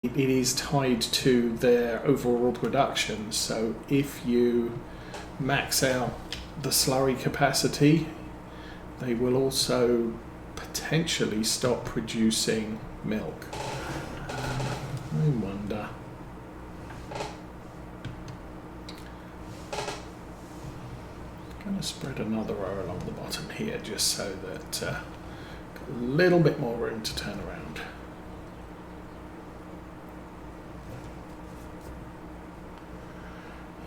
it is tied to their overall production. So if you max out the slurry capacity, they will also potentially stop producing milk. I wonder. I'm going to spread another row along the bottom here just so that got a little bit more room to turn around.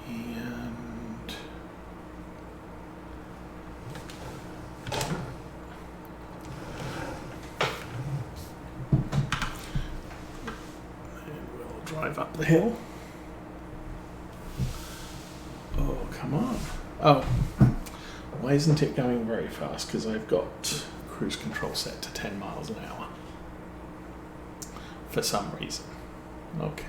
And we'll drive up the hill. Oh, come on. Oh, why isn't it going very fast? Because I've got cruise control set to 10 miles an hour. For some reason. Okay.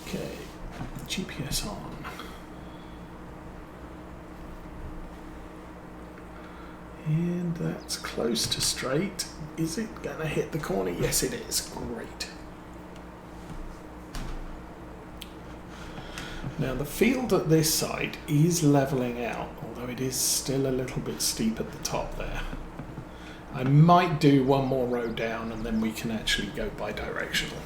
Okay, GPS on. And that's close to straight. Is it going to hit the corner? Yes, it is. Great. Now the field at this side is levelling out, although it is still a little bit steep at the top there. I might do one more row down and then we can actually go bi-directional.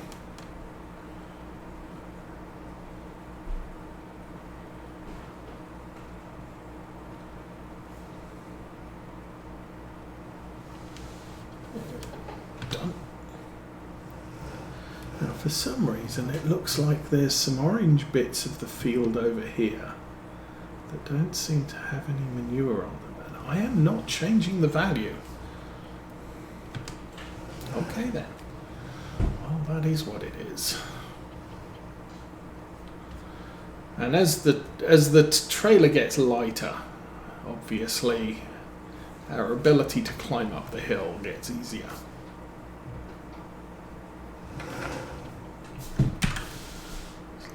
Done. Now for some reason it looks like there's some orange bits of the field over here that don't seem to have any manure on them, and I am not changing the value. Okay then. Well, that is what it is. And as the trailer gets lighter, obviously our ability to climb up the hill gets easier. Let's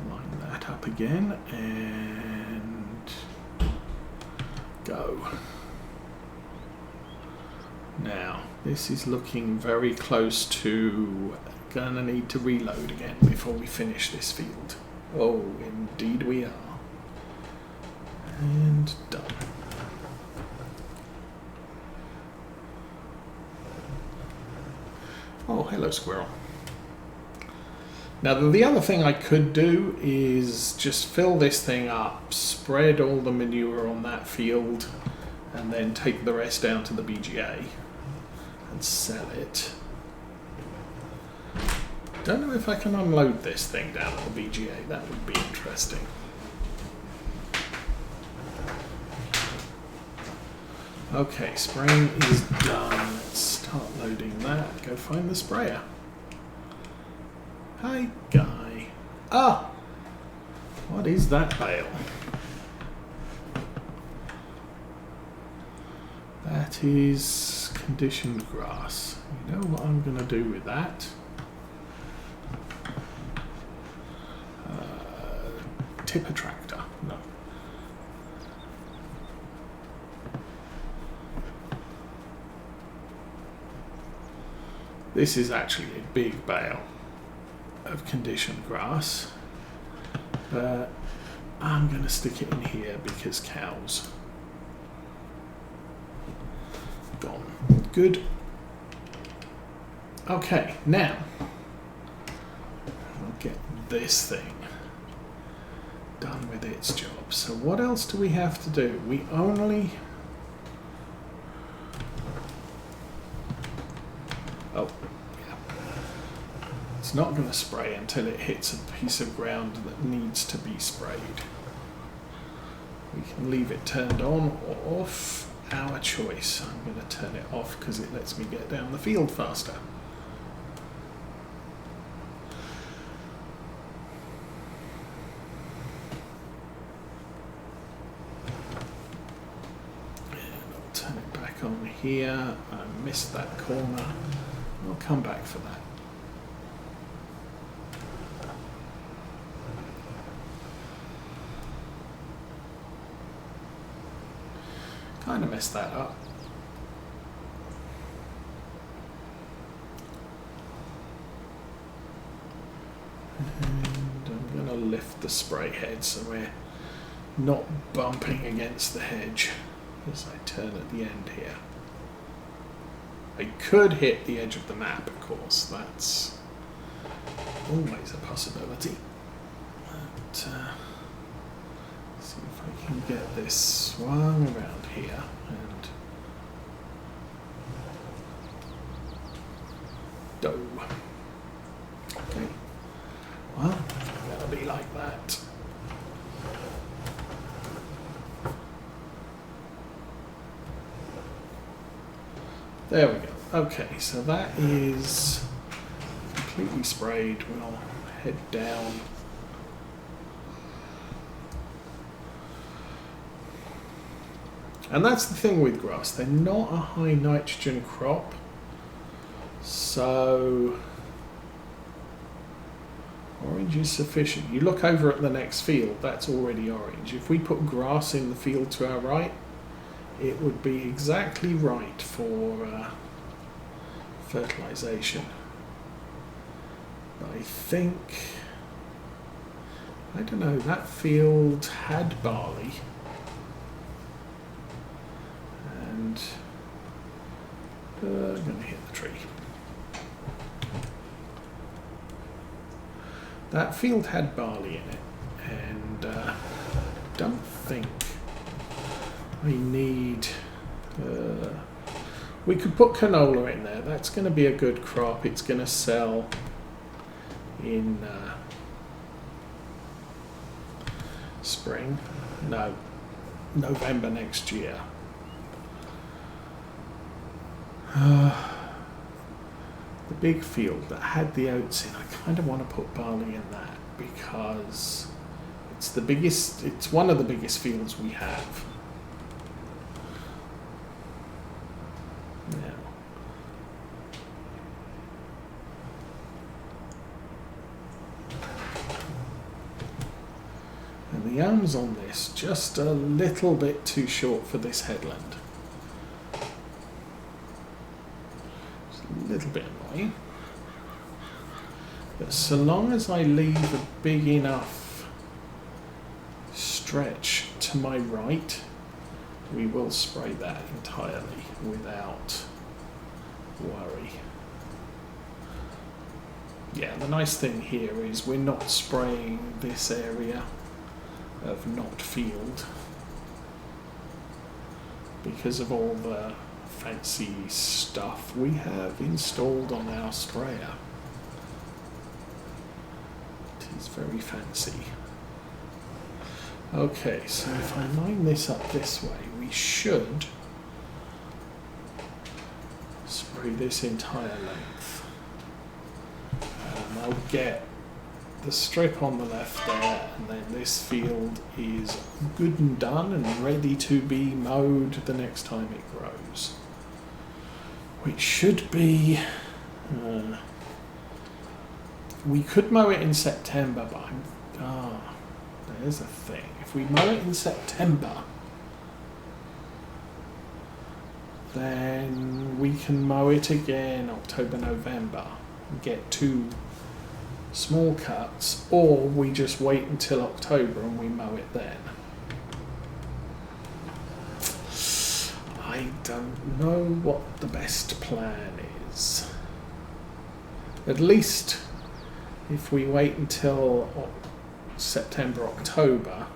line that up again and go. Now, this is looking very close to gonna need to reload again before we finish this field. Oh, indeed we are. And done. Oh, hello squirrel. Now the other thing I could do is just fill this thing up, spread all the manure on that field, and then take the rest down to the BGA and sell it. Don't know if I can unload this thing down at the BGA. That would be interesting. Okay, spraying is done. Let's start loading that. Go find the sprayer. Hi, guy. Ah! What is that bale? That is conditioned grass. You know what I'm going to do with that? Tipper tractor. No. This is actually a big bale of conditioned grass, but I'm going to stick it in here because cows. Gone. Good. Okay, now I'll get this thing done with its job. So what else do we have to do? We only... Oh, yeah. It's not going to spray until it hits a piece of ground that needs to be sprayed. We can leave it turned on or off, our choice. I'm going to turn it off because it lets me get down the field faster. Turn it back on here. I missed that corner. I'll come back for that. Kind of messed that up. And I'm going to lift the spray head so we're not bumping against the hedge as I turn at the end here. I could hit the edge of the map, of course, that's always a possibility. But see if I can get this swung around here and do. Okay, well, it's gonna be like that. There we go. Okay, so that is completely sprayed. We'll head down. And that's the thing with grass. They're not a high nitrogen crop. So orange is sufficient. You look over at the next field, that's already orange. If we put grass in the field to our right, it would be exactly right for fertilization. But I think, I don't know, that field had barley. And I'm going to hit the tree. That field had barley in it, and don't think I need. We could put canola in there. That's going to be a good crop. It's going to sell in spring. No, November next year. The big field that had the oats in, I kind of want to put barley in that because it's the biggest. It's one of the biggest fields we have. Now, and the arms on this just a little bit too short for this headland. Just a little bit annoying. But so long as I leave a big enough stretch to my right, we will spray that entirely without worry. Yeah, the nice thing here is we're not spraying this area of not field because of all the fancy stuff we have installed on our sprayer. It is very fancy. Okay, so if I line this up this way, we should spray this entire length. And I'll get the strip on the left there, and then this field is good and done and ready to be mowed the next time it grows. Which should be... we could mow it in September, but there's a thing. If we mow it in September, then we can mow it again October, November and get 2 small cuts, or we just wait until October and we mow it then. I don't know what the best plan is. At least if we wait until September, October,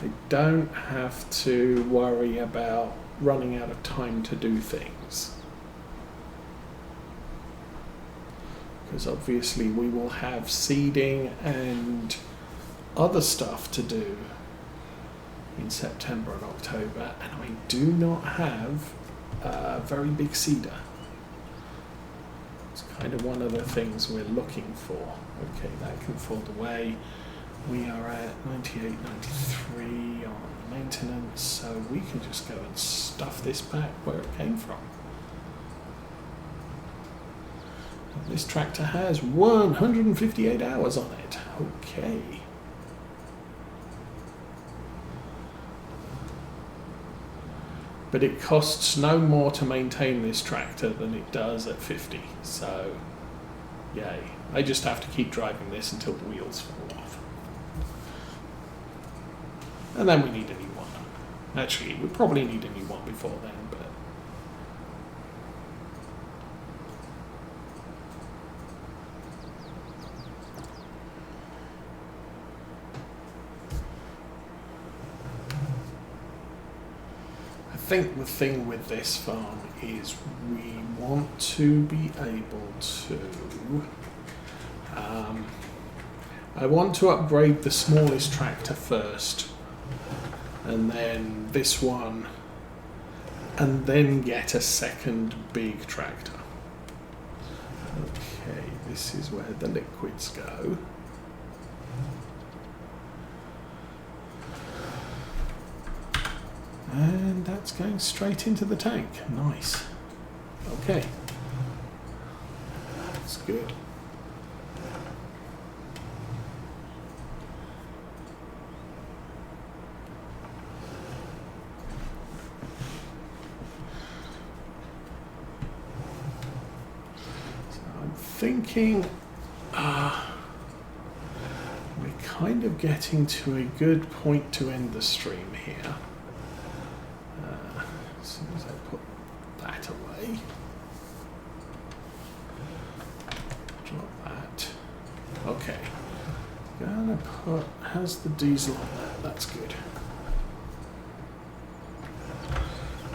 I don't have to worry about running out of time to do things. Because obviously we will have seeding and other stuff to do in September and October, and I do not have a very big seeder. It's kind of one of the things we're looking for. Okay, that can fall away. We are at 98, 93 on maintenance, so we can just go and stuff this back where it came from. And this tractor has 158 hours on it. Okay. but it costs no more to maintain this tractor than it does at 50, so yay. I just have to keep driving this until the wheels fall off. And then we need a new one. Actually, we probably need a new one before then, but I think the thing with this farm is we want to be able to I want to upgrade the smallest tractor first, and then this one, and then get a second big tractor. Okay, this is where the liquids go. And that's going straight into the tank. Nice. Okay. That's good. So I'm thinking we're kind of getting to a good point to end the stream here. As soon as I put that away, drop that. Okay, gonna put, how's the diesel on that? That's good.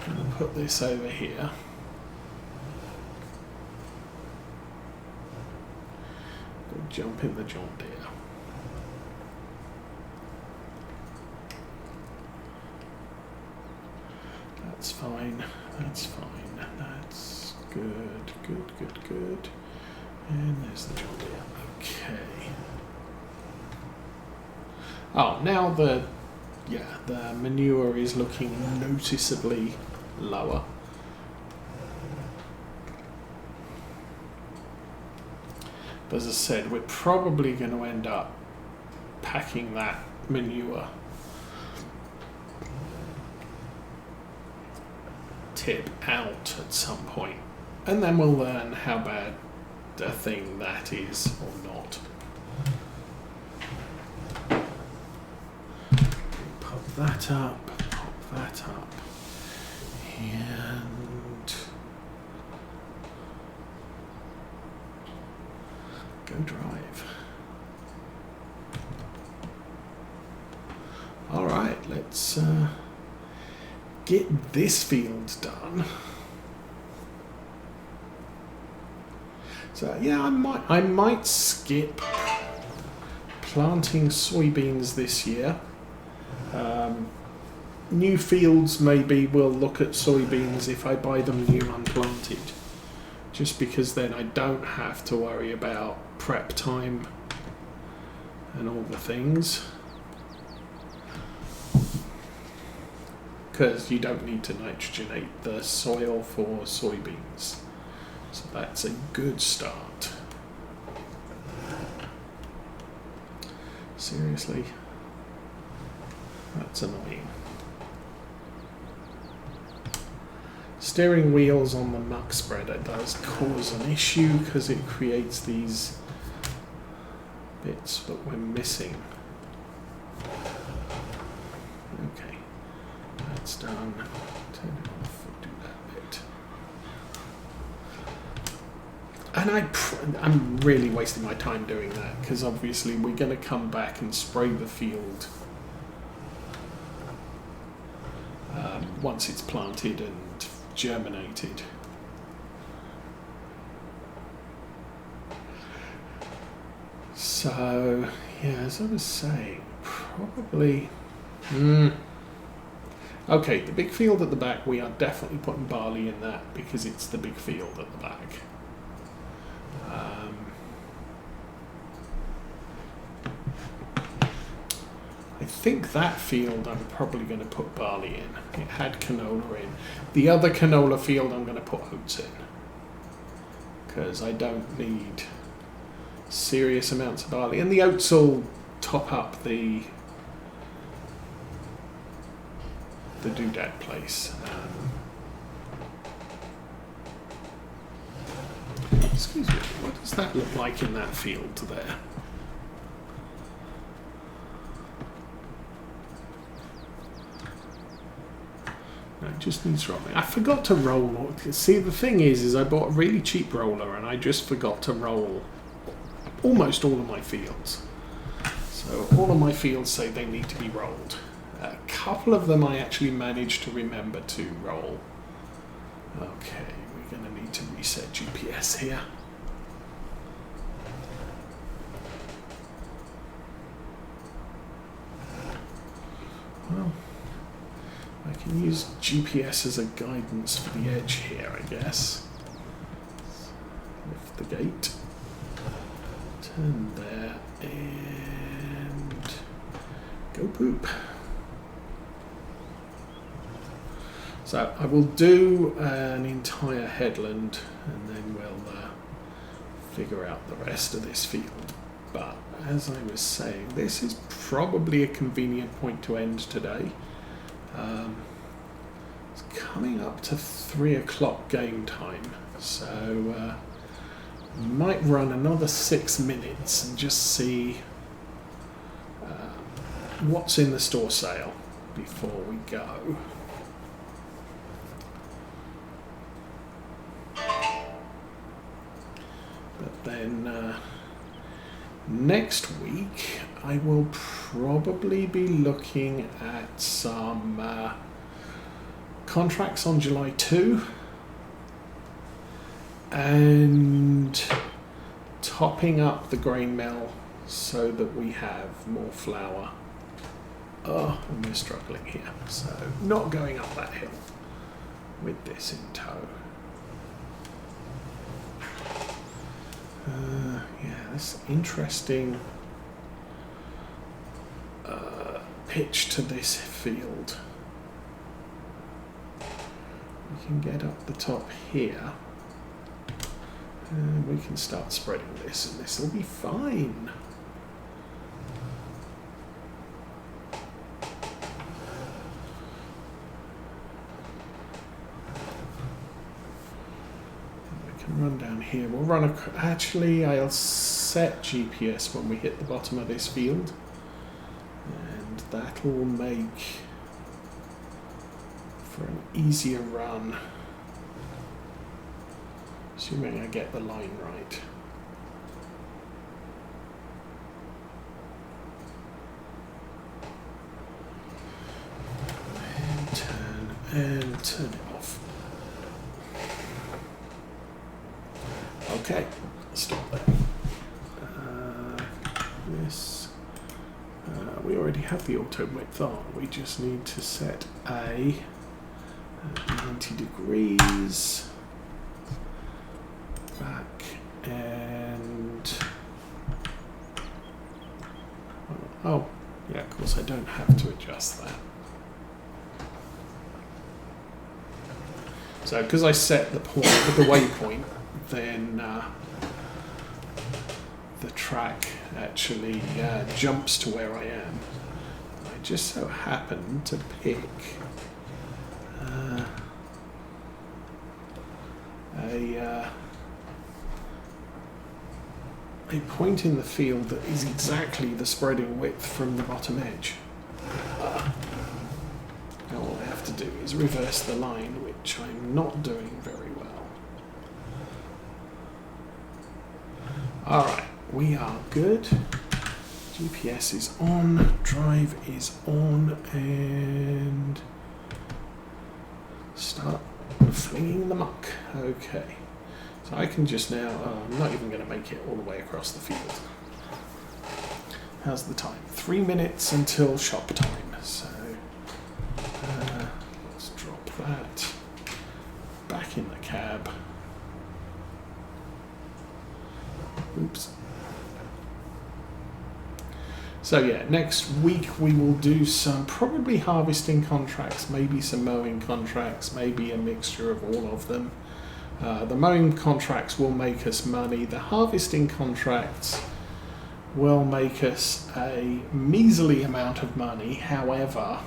Gonna put this over here. Go jump in the John Deere. That's fine, that's fine, that's good, good, good, good. And there's the John Deere. Okay. Oh, now the manure is looking noticeably lower. But as I said, we're probably going to end up packing that manure tip out at some point, and then we'll learn how bad a thing that is or not. Pop that up, and go drive. All right, let's get this field done. So yeah, I might skip planting soybeans this year. New fields, maybe we'll look at soybeans if I buy them new unplanted, just because then I don't have to worry about prep time and all the things, because you don't need to nitrogenate the soil for soybeans. So that's a good start. Seriously? That's annoying. Steering wheels on the muck spreader does cause an issue because it creates these bits that we're missing. Okay, that's done. Turn it off and do that bit. And I'm really wasting my time doing that, because obviously we're going to come back and spray the field once it's planted and germinated. So yeah, as I was saying, probably okay, the big field at the back, we are definitely putting barley in that because it's the big field at the back. I think that field I'm probably going to put barley in. It had canola in. The other canola field I'm going to put oats in, because I don't need serious amounts of barley. And the oats will top up the doodad place. Excuse me, what does that look like in that field there? No, it just needs rolling. I forgot to roll. See, the thing is I bought a really cheap roller and I just forgot to roll almost all of my fields. So all of my fields say they need to be rolled. A couple of them I actually managed to remember to roll. Okay, we're going to need to reset GPS here. Well, I can use GPS as a guidance for the edge here, I guess. Lift the gate. Turn there and go poop. So I will do an entire headland and then we'll figure out the rest of this field. But as I was saying, this is probably a convenient point to end today. It's coming up to 3 o'clock game time, so might run another 6 minutes and just see what's in the store sale before we go. But then next week I will probably be looking at some contracts on July 2 and topping up the grain mill so that we have more flour. Oh, and we're struggling here, so not going up that hill with this in tow. Yeah, that's interesting pitch to this field. We can get up the top here and we can start spreading this and this will be fine. Run down here. We'll run actually I'll set GPS when we hit the bottom of this field and that'll make for an easier run, assuming I get the line right. And turn it off. Okay, stop there. This, we already have the auto width on. We just need to set a 90 degrees back and oh yeah, of course I don't have to adjust that. So because I set the point, the waypoint, then the track actually jumps to where I am. I just so happen to pick a point in the field that is exactly the spreading width from the bottom edge. Now all I have to do is reverse the line, which I'm not doing very well. Alright, we are good. GPS is on, drive is on, and start flinging the muck. Okay, so I can just now, I'm not even going to make it all the way across the field. How's the time? 3 minutes until shop time, so let's drop that back in the cab. Oops. So yeah, next week we will do some probably harvesting contracts, maybe some mowing contracts, maybe a mixture of all of them. The mowing contracts will make us money. The harvesting contracts will make us a measly amount of money. However,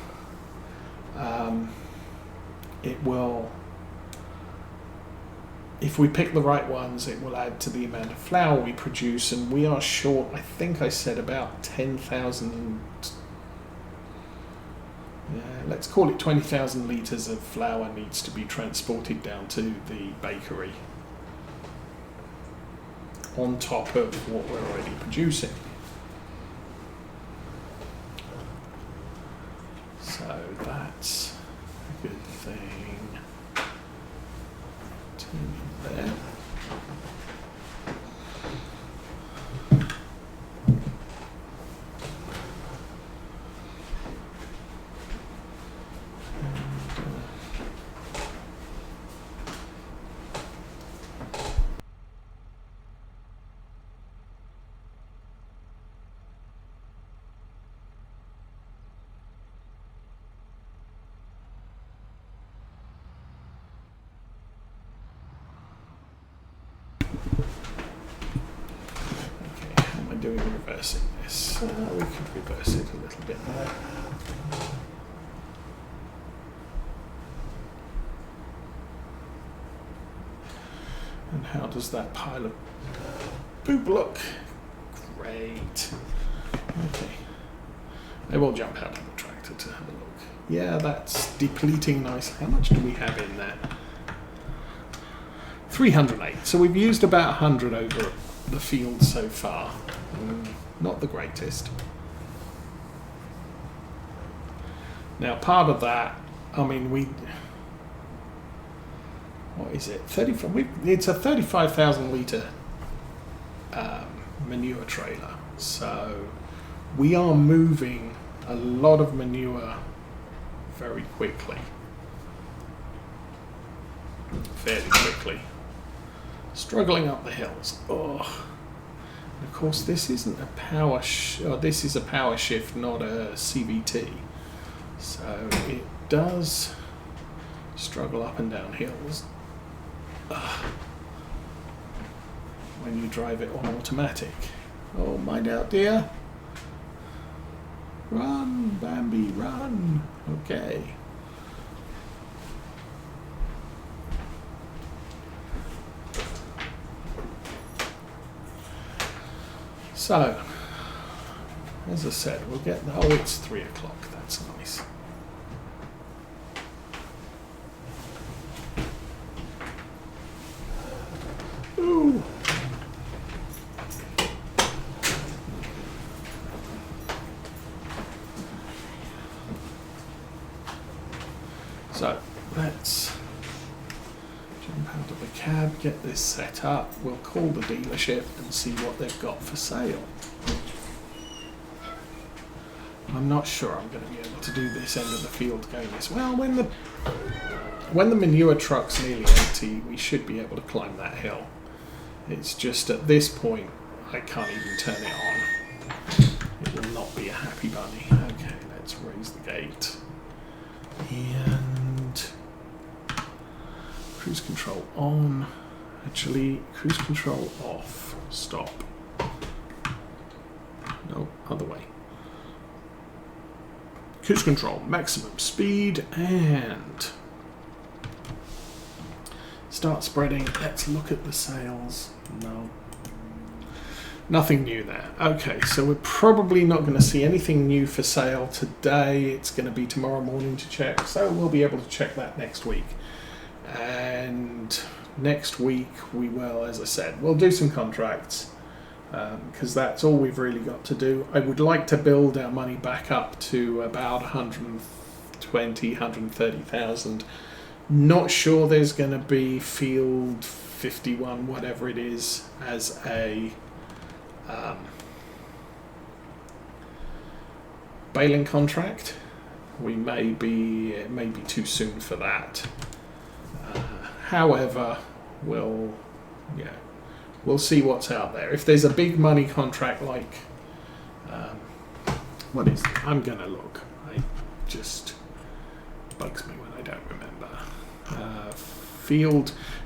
if we pick the right ones, it will add to the amount of flour we produce, and we are short, I think I said about 10,000, let's call it 20,000 litres of flour needs to be transported down to the bakery on top of what we're already producing. So that's a good thing to there. Doing reversing this. We could reverse it a little bit there. And how does that pile of poop look? Great. Okay. I will jump out of the tractor to have a look. Yeah, that's depleting nicely. How much do we have in there? 308. So we've used about 100 over the field so far. Not the greatest. Now, part of that, I mean, what is it? It's a 35,000 litre manure trailer. So we are moving a lot of manure very quickly. Fairly quickly. Struggling up the hills. Oh. Of course, this isn't a power. This is a power shift, not a CVT. So it does struggle up and down hills when you drive it on automatic. Oh, mind out, dear! Run, Bambi, run! Okay. So, as I said, we'll get the, oh, it's 3 o'clock, that's nice. Ooh. So, let's jump out of the cab, get this set up. We'll call the dealership and see what they've got for sale. I'm not sure I'm going to be able to do this end of the field going this well. When the manure truck's nearly empty, we should be able to climb that hill. It's just at this point I can't even turn it on. It will not be a happy bunny. Okay, let's raise the gate. And cruise control on. Actually, cruise control off. Stop. No, other way. Cruise control, maximum speed, and start spreading. Let's look at the sales. No. Nothing new there. Okay, so we're probably not going to see anything new for sale today. It's going to be tomorrow morning to check, so we'll be able to check that next week. And next week we will, as I said, we'll do some contracts because that's all we've really got to do. I would like to build our money back up to about 120, 130,000. Not sure there's going to be field 51, whatever it is, as a baling contract. It may be too soon for that. However, we'll see what's out there. If there's a big money contract like what is it? I'm gonna look. It just bugs me when I don't remember.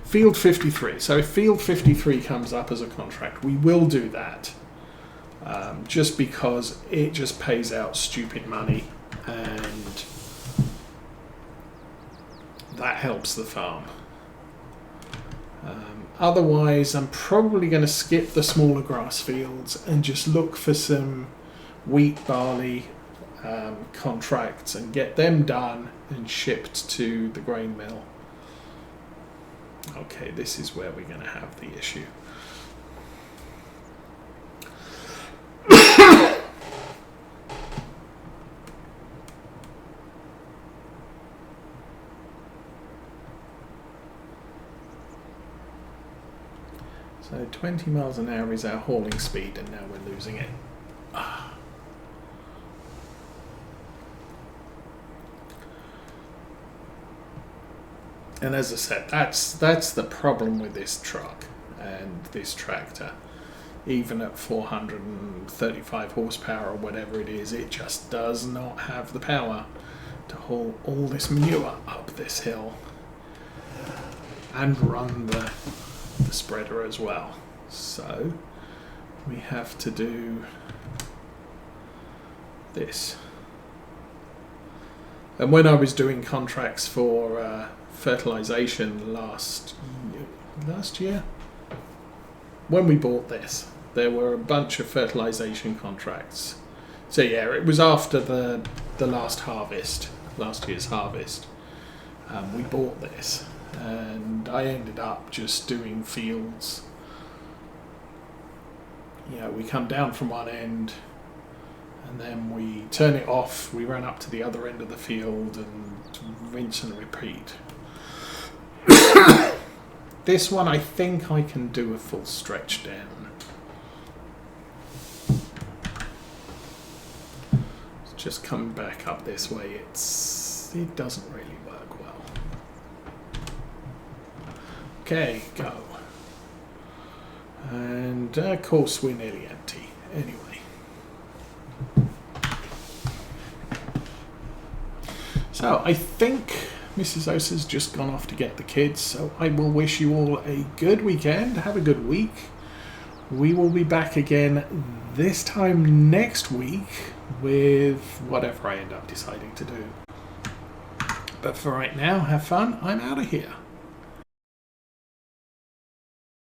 Field 53. So if Field 53 comes up as a contract, we will do that. Just because it just pays out stupid money, and that helps the farm. Otherwise, I'm probably going to skip the smaller grass fields and just look for some wheat, barley contracts and get them done and shipped to the grain mill. Okay, this is where we're going to have the issue. So 20 miles an hour is our hauling speed, and now we're losing it. And as I said, that's the problem with this truck and this tractor. Even at 435 horsepower or whatever it is, it just does not have the power to haul all this manure up this hill and run the spreader as well. So we have to do this. And when I was doing contracts for fertilization last year, when we bought this, there were a bunch of fertilization contracts. So yeah, it was after the last year's harvest. We bought this, and I ended up just doing fields. You know, we come down from one end, and then we turn it off, we run up to the other end of the field and rinse and repeat. This one, I think I can do a full stretch down. Just coming back up this way, it doesn't really work well. Okay, go. And of course we're nearly empty anyway. So I think Mrs. Osa's just gone off to get the kids, so I will wish you all a good weekend. Have a good week. We will be back again this time next week with whatever I end up deciding to do. But for right now, have fun. I'm out of here.